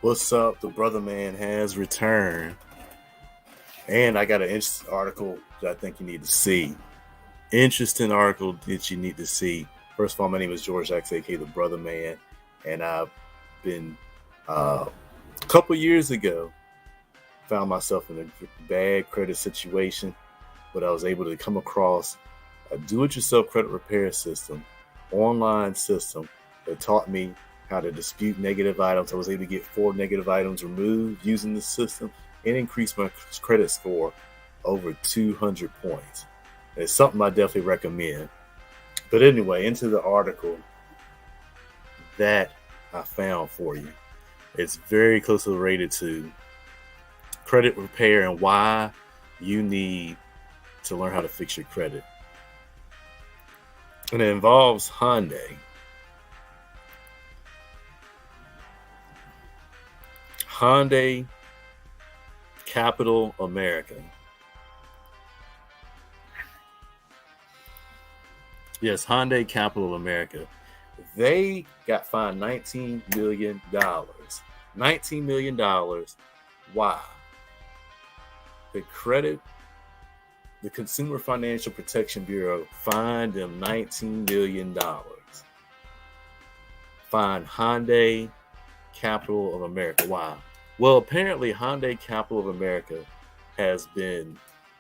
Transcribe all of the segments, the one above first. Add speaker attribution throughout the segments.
Speaker 1: What's up? The brother man has returned. And I got an interesting article that I think you need to see. Interesting article that you need to see. First of all, my name is George X, aka the brother man. And I've been, a couple years ago, found myself in a bad credit situation, but I was able to come across a do-it-yourself credit repair system, online system that taught me how to dispute negative items. I was able to get 4 negative items removed using the system and increase my credit score over 200 points. It's something I definitely recommend. But anyway, into the article that I found for you. It's very closely related to credit repair and why you need to learn how to fix your credit. And it involves Hyundai. Hyundai Capital America. Yes, Hyundai Capital America. They got fined $19 million. $19 million. Why? The Consumer Financial Protection Bureau fined them $19 million. Fined Hyundai Capital of America. Why? Well, apparently Hyundai Capital of America has been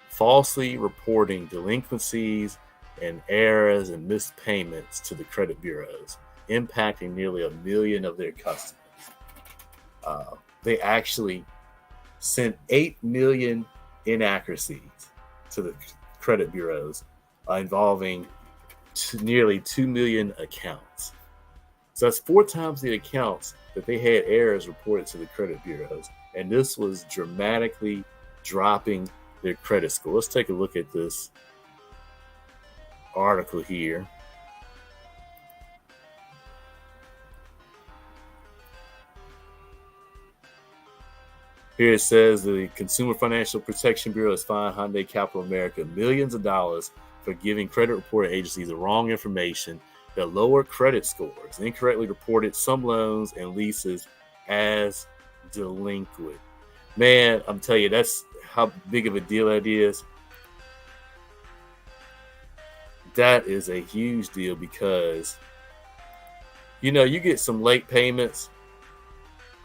Speaker 1: falsely reporting delinquencies and errors and missed payments to the credit bureaus, impacting nearly 1 million of their customers. They actually sent 8 million inaccuracies to the credit bureaus, involving nearly 2 million accounts. So that's 4 times the accounts that they had errors reported to the credit bureaus. And this was dramatically dropping their credit score. Let's take a look at this article here. Here it says the Consumer Financial Protection Bureau has fined Hyundai Capital America millions of dollars for giving credit reporting agencies the wrong information that lowered credit scores, incorrectly reported some loans and leases as delinquent. Man, I'm telling you, that's how big of a deal that is. That is a huge deal because, you get some late payments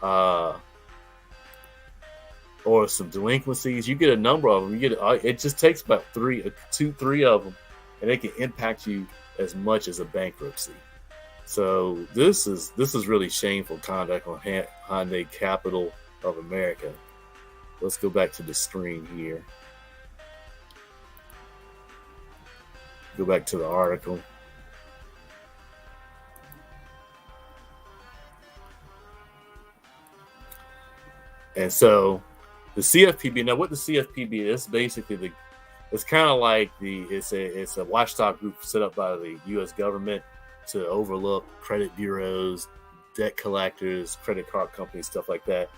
Speaker 1: or some delinquencies. You get a number of them. It just takes about 3 of them, and it can impact you as much as a bankruptcy. So this is really shameful conduct on Hyundai Capital of America. Let's go back to the screen here. Go back to the article. And so the CFPB, now what the CFPB is, basically it's kind of like it's a watchdog group set up by the U.S. government to overlook credit bureaus, debt collectors, credit card companies, stuff like that.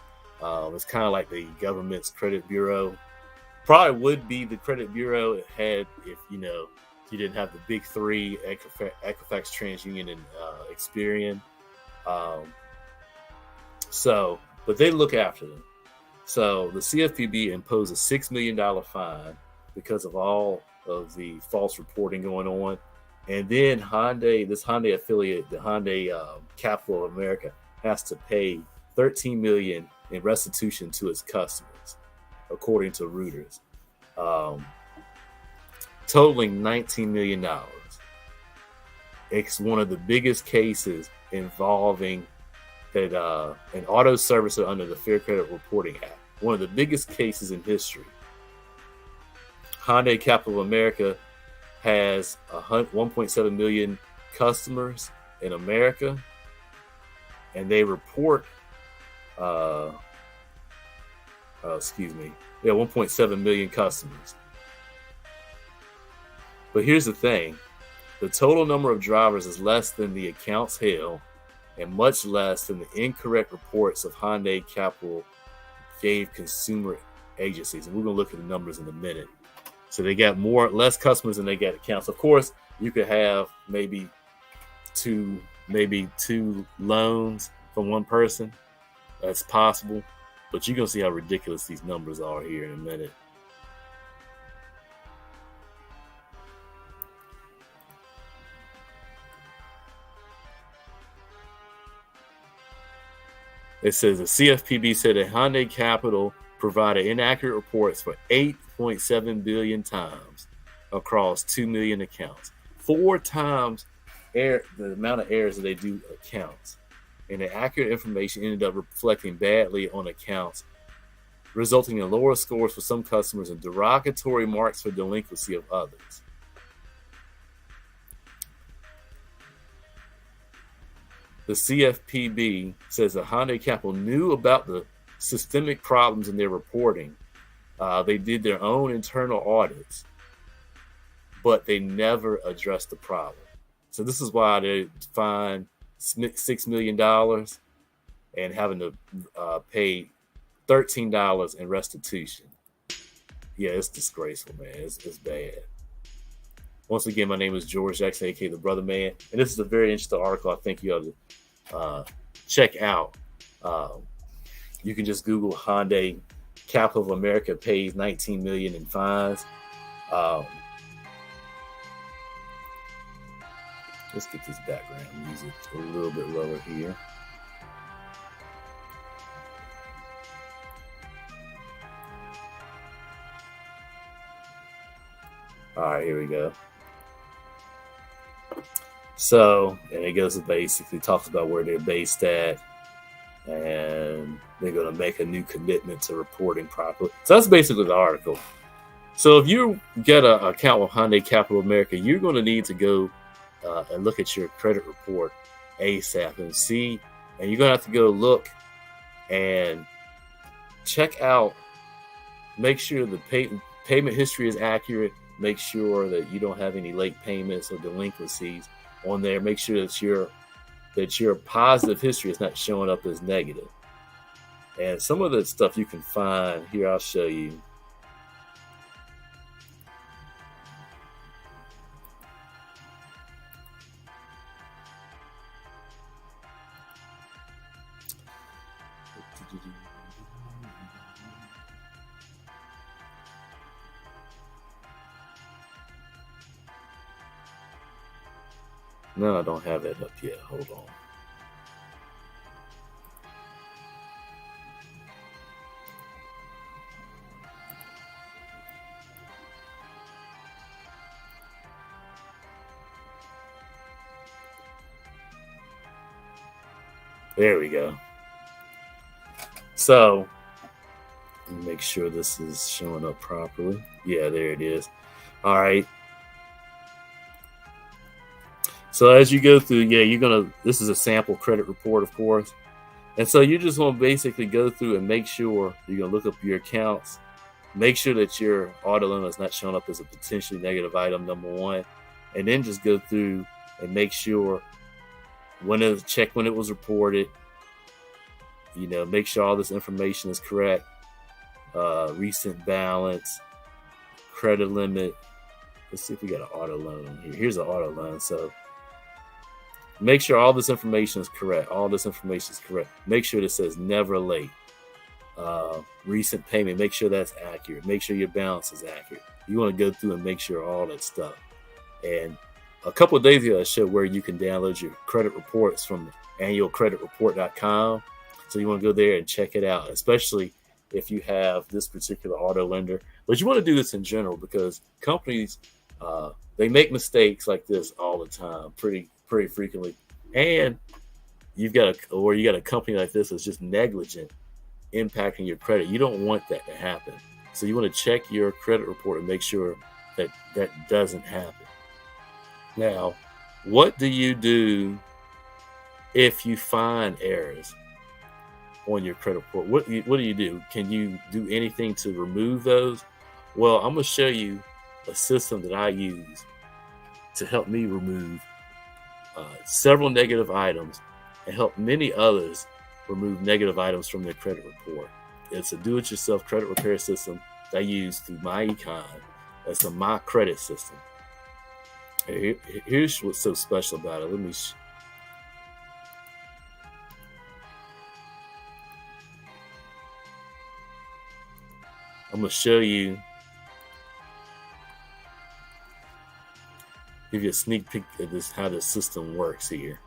Speaker 1: It's kind of like the government's credit bureau. Probably would be the credit bureau it had if you didn't have the big 3, Equifax, TransUnion, and Experian. But they look after them. So the CFPB imposed a $6 million fine because of all of the false reporting going on. And then this Hyundai affiliate, the Hyundai Capital of America, has to pay $13 million in restitution to its customers, according to Reuters. Totaling $19 million. It's one of the biggest cases involving that an auto servicer under the Fair Credit Reporting Act. One of the biggest cases in history. Hyundai Capital America has 1.7 million customers in America, and they report 1.7 million customers. But here's the thing. The total number of drivers is less than the accounts held and much less than the incorrect reports of Hyundai Capital gave consumer agencies. And we're going to look at the numbers in a minute. So they got less customers than they got accounts. Of course, you could have maybe two loans from one person. That's possible, but you're going to see how ridiculous these numbers are here in a minute. It says the CFPB said that Hyundai Capital provided inaccurate reports for 8.7 billion times across 2 million accounts. 4 times the amount of errors that they do accounts. And the accurate information ended up reflecting badly on accounts, resulting in lower scores for some customers and derogatory marks for delinquency of others. The CFPB says that Hyundai Capital knew about the systemic problems in their reporting. They did their own internal audits, but they never addressed the problem. So this is why they fined $6 million and having to pay $13 in restitution. Yeah, it's disgraceful, man. It's bad. Once again, my name is George Jackson, aka the Brother Man, and this is a very interesting article I think you ought to check out. You can just Google Hyundai Capital America pays $19 million in fines. Let's get this background music a little bit lower here. All right, here we go. So, and it goes to basically talks about where they're based at, and they're going to make a new commitment to reporting properly. So that's basically the article. So if you get an account with Hyundai Capital America, you're going to need to go and look at your credit report ASAP and see, and you're going to have to go look and check out, make sure the payment history is accurate, make sure that you don't have any late payments or delinquencies on there. Make sure that your positive history is not showing up as negative. And some of the stuff you can find here, I'll show you. No, I don't have that up yet. Hold on. There we go. So, make sure this is showing up properly. Yeah, there it is. All right. So as you go through, this is a sample credit report, of course. And so you just want to basically go through and make sure you're going to look up your accounts, make sure that your auto loan is not showing up as a potentially negative item, number one, and then just go through and make sure when it was reported, make sure all this information is correct, recent balance, credit limit. Let's see if we got an auto loan here. Here's an auto loan. So make sure all this information is correct. Make sure it says never late. Recent payment, make sure that's accurate. Make sure your balance is accurate. You want to go through and make sure all that stuff. And a couple of days ago, I showed where you can download your credit reports from annualcreditreport.com. So you want to go there and check it out, especially if you have this particular auto lender. But you want to do this in general because companies, they make mistakes like this all the time, pretty frequently. And you got a company like this that's just negligent, impacting your credit. You don't want that to happen. So you want to check your credit report and make sure that doesn't happen. Now, what do you do if you find errors on your credit report? What do you do? Can you do anything to remove those? Well, I'm going to show you a system that I use to help me remove several negative items and help many others remove negative items from their credit report. It's a do-it-yourself credit repair system that I use through my econ. That's a My Credit system. Here's what's so special about it. I'm gonna show you, give you a sneak peek of this, how the system works here.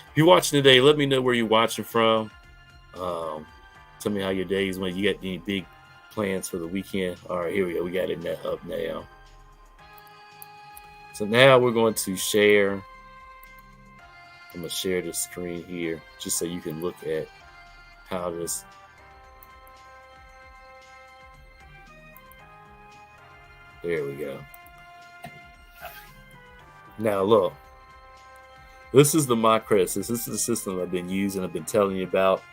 Speaker 1: If you're watching today, let me know where you're watching from. Tell me how your days went. You got any big plans for the weekend? All right, here we go. We got it up now. So now we're going to share. I'm going to share the screen here just so you can look at how this. There we go. Now look. This is the My Credit System. This is the system I've been using. I've been telling you about.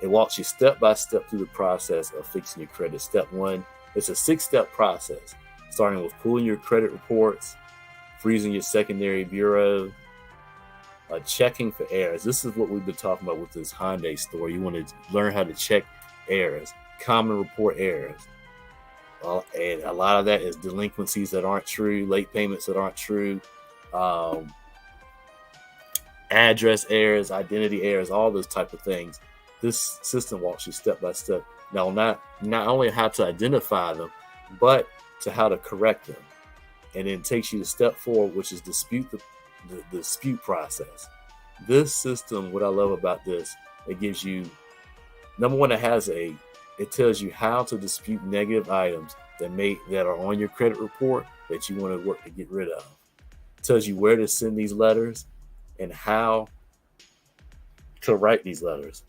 Speaker 1: It walks you step by step through the process of fixing your credit. Step one, it's a 6-step process, starting with pulling your credit reports, freezing your secondary bureau, checking for errors. This is what we've been talking about with this Hyundai store. You want to learn how to check errors, common report errors. And a lot of that is delinquencies that aren't true, late payments that aren't true, address errors, identity errors, all those type of things. This system walks you step by step. Now, not only how to identify them, but to how to correct them. And then takes you to step 4, which is dispute the dispute process. This system, what I love about this, it gives you, number one, it tells you how to dispute negative items that are on your credit report that you want to work to get rid of. It tells you where to send these letters and how to write these letters.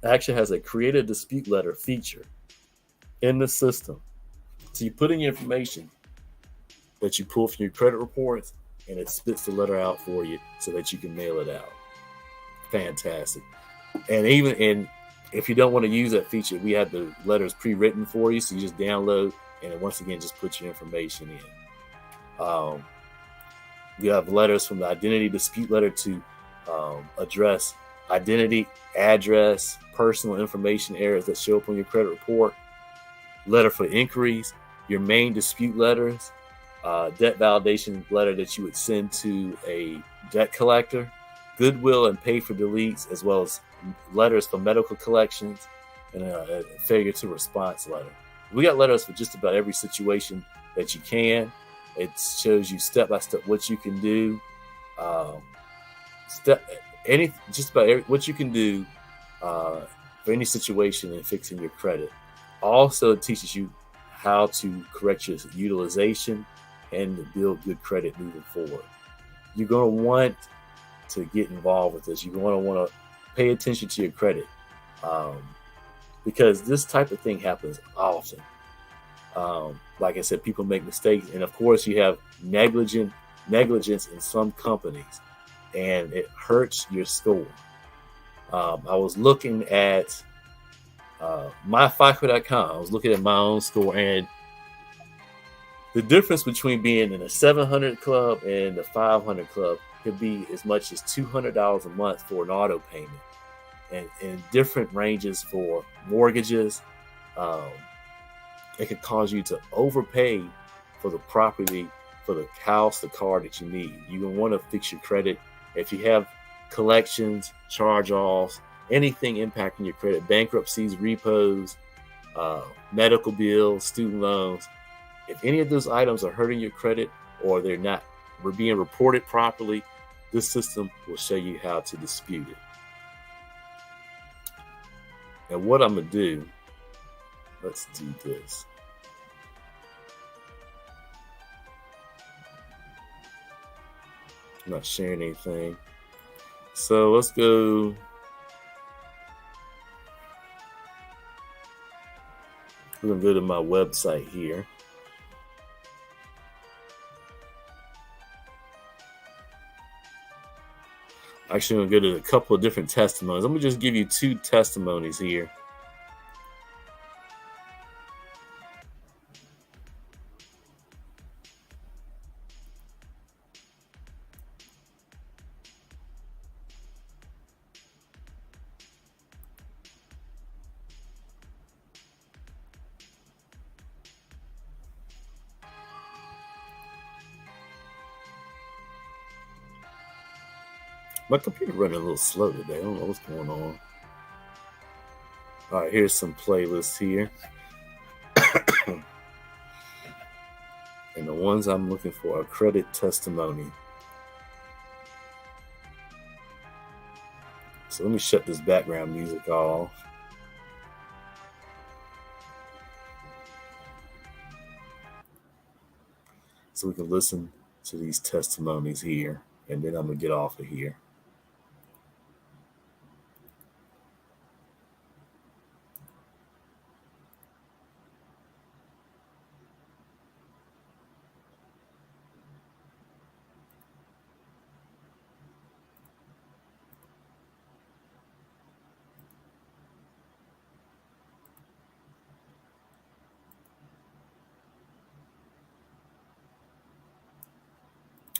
Speaker 1: It actually has a create a dispute letter feature in the system. So you put in your information that you pull from your credit reports, and it spits the letter out for you so that you can mail it out. Fantastic. And if you don't want to use that feature, we have the letters pre-written for you, so you just download and once again just put your information in. We have letters from the identity dispute letter to address identity, address, personal information errors that show up on your credit report, letter for inquiries, your main dispute letters, debt validation letter that you would send to a debt collector, goodwill and pay for deletes, as well as letters for medical collections, and a failure to response letter. We got letters for just about every situation that you can. It shows you step by step what you can do, what you can do for any situation in fixing your credit. Also, it teaches you how to correct your utilization and to build good credit moving forward. You're going to want to get involved with this. You're going to want to pay attention to your credit because this type of thing happens often. Like I said, people make mistakes, and of course, you have negligence in some companies, and it hurts your score. I was looking at myFICO.com. I was looking at my own score, and the difference between being in a 700 club and the 500 club could be as much as $200 a month for an auto payment, and in different ranges for mortgages. It could cause you to overpay for the property, for the house, the car that you need. You're going to want to fix your credit. If you have collections, charge-offs, anything impacting your credit, bankruptcies, repos, medical bills, student loans, if any of those items are hurting your credit or they're being reported properly, this system will show you how to dispute it. And what I'm going to do, let's do this. I'm not sharing anything. So let's go. We're going to go to my website here. Actually, I'm going to go to a couple of different testimonies. I'm going to just give you 2 testimonies here. My computer running a little slow today. I don't know what's going on. All right, here's some playlists here. And the ones I'm looking for are credit testimony. So let me shut this background music off. So we can listen to these testimonies here. And then I'm going to get off of here.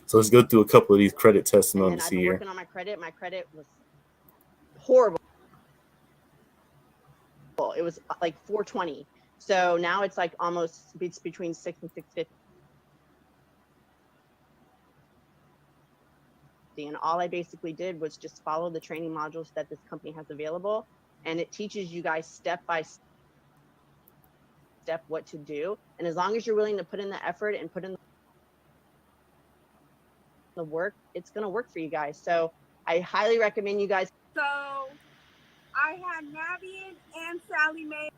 Speaker 1: So let's go through a couple of these credit testimonies
Speaker 2: and I've been
Speaker 1: here.
Speaker 2: working on my credit. My credit was horrible. It was like 420. So now it's like almost between 6 and 650. And all I basically did was just follow the training modules that this company has available. And it teaches you guys step by step what to do. And as long as you're willing to put in the effort and put in the work, it's going to work for you guys. So I highly recommend you guys.
Speaker 3: So I had Navian and Sally Mae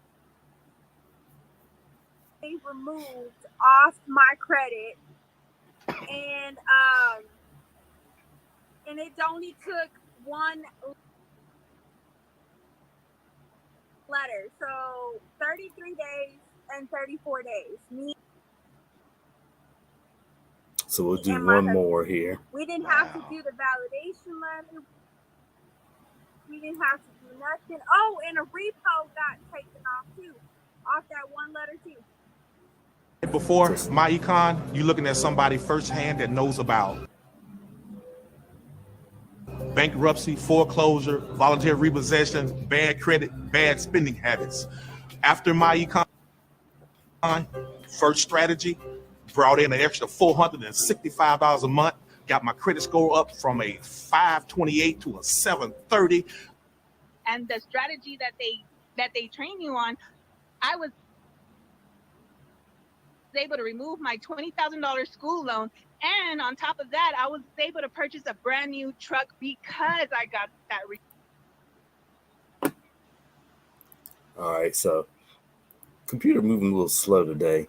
Speaker 3: removed off my credit, and it only took one letter, so 33 days and 34 days.
Speaker 1: So we'll do one more here.
Speaker 3: We didn't have to do the validation letter. We didn't have to do nothing. Oh, and a repo got taken off too, off that one letter too.
Speaker 4: Before my econ, you're looking at somebody firsthand that knows about bankruptcy, foreclosure, voluntary repossession, bad credit, bad spending habits. After my econ, first strategy, brought in an extra $465 a month, got my credit score up from a 528 to a 730.
Speaker 5: And the strategy that they train you on, I was able to remove my $20,000 school loan, and on top of that, I was able to purchase a brand new truck because I got that.
Speaker 1: All right, so computer moving a little slow today,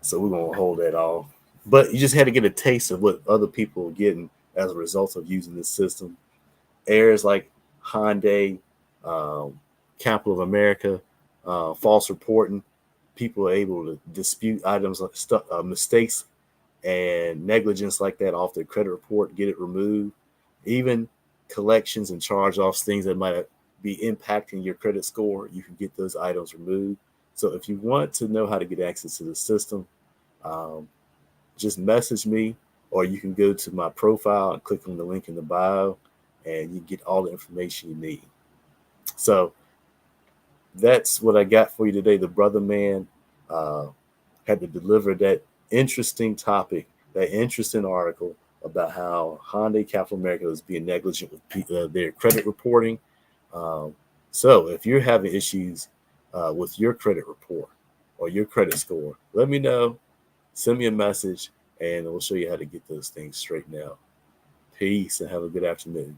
Speaker 1: so we're gonna hold that off. But you just had to get a taste of what other people are getting as a result of using this system. Errors like Hyundai, Capital America, false reporting. People are able to dispute items like mistakes and negligence like that off their credit report, get it removed. Even collections and charge-offs, things that might be impacting your credit score, you can get those items removed. So if you want to know how to get access to the system, just message me, or you can go to my profile and click on the link in the bio, and you get all the information you need. So that's what I got for you today. The brother man had to deliver that interesting topic, that interesting article about how Hyundai Capital America is being negligent with their credit reporting. So if you're having issues with your credit report or your credit score, let me know. Send me a message, and we'll show you how to get those things straightened out. Peace, and have a good afternoon.